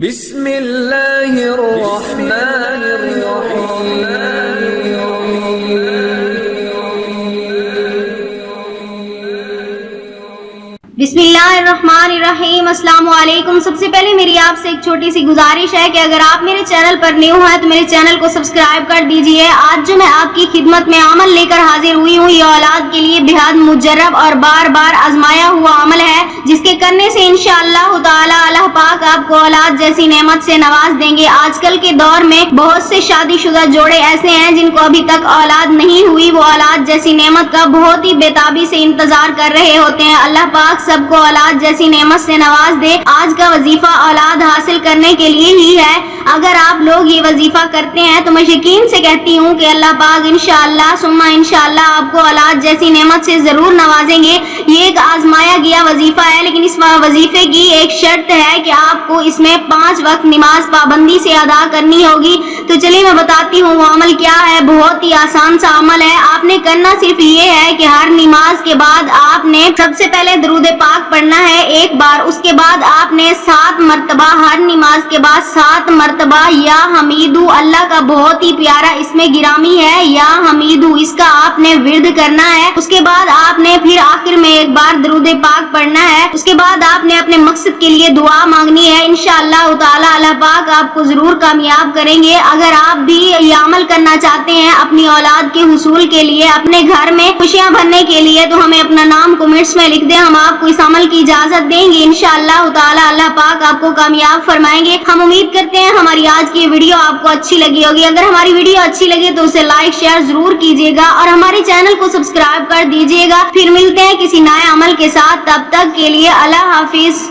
بسم اللہ الرحمن الرحیم بسم اللہ الرحمن الرحیم۔ السلام علیکم۔ سب سے پہلے میری آپ سے ایک چھوٹی سی گزارش ہے کہ اگر آپ میرے چینل پر نیو ہیں تو میرے چینل کو سبسکرائب کر دیجئے۔ آج جو میں آپ کی خدمت میں عمل لے کر حاضر ہوئی ہوں، یہ اولاد کے لیے بہت مجرب اور بار بار آزمایا ہوا عمل ہے، جس کے کرنے سے انشاءاللہ تعالی اللہ پاک آپ کو اولاد جیسی نعمت سے نواز دیں گے۔ آج کل کے دور میں بہت سے شادی شدہ جوڑے ایسے ہیں جن کو ابھی تک اولاد نہیں ہوئی، وہ اولاد جیسی نعمت کا بہت ہی بےتابی سے انتظار کر رہے ہوتے ہیں۔ اللہ پاک سب کو اولاد جیسی نعمت سے نواز دے۔ آج کا وظیفہ اولاد حاصل کرنے کے لیے ہی ہے۔ اگر آپ لوگ یہ وظیفہ کرتے ہیں تو میں یقین سے کہتی ہوں کہ اللہ پاک انشاءاللہ ثم انشاءاللہ آپ کو اولاد جیسی نعمت سے ضرور نوازیں گے۔ یہ ایک آزمایا گیا وظیفہ ہے، لیکن اس وظیفے کی ایک شرط ہے کہ آپ کو اس میں 5 وقت نماز پابندی سے ادا کرنی ہوگی۔ تو چلیے میں بتاتی ہوں وہ عمل کیا ہے۔ بہت ہی آسان سا عمل ہے۔ آپ نے کرنا صرف یہ ہے کہ ہر نماز کے بعد آپ نے سب سے پہلے درود پاک پڑھنا ہے ایک بار، اس کے بعد آپ نے 7 مرتبہ، ہر نماز کے بعد 7 مرتبہ یا حمیدو، اللہ کا بہت ہی پیارا اس میں گرامی ہے یا حمیدو، اس کا آپ نے ورد کرنا ہے۔ اس کے بعد آپ نے پھر آخر میں ایک بار درود پاک پڑھنا ہے۔ اس کے بعد آپ نے اپنے مقصد کے لیے دعا مانگنی ہے۔ انشاءاللہ تعالی اللہ پاک آپ کو ضرور کامیاب کریں گے۔ اگر آپ بھی یہ عمل کرنا چاہتے ہیں اپنی اولاد کے حصول کے لیے، اپنے گھر میں خوشیاں بھرنے کے لیے، تو ہمیں اپنا نام کمنٹس میں لکھ دیں، ہم آپ کو اس عمل کی اجازت دیں گے۔ انشاءاللہ تعالی اللہ پاک آپ کو کامیاب فرمائیں گے۔ ہم امید کرتے ہیں ہماری آج کی ویڈیو آپ کو اچھی لگی ہوگی۔ اگر ہماری ویڈیو اچھی لگے تو اسے لائک شیئر ضرور کیجیے گا اور ہمارے چینل کو سبسکرائب کر دیجیے گا۔ پھر ملتے ہیں کسی نئے عمل کے ساتھ، تب تک کے لیے اللہ حافظ۔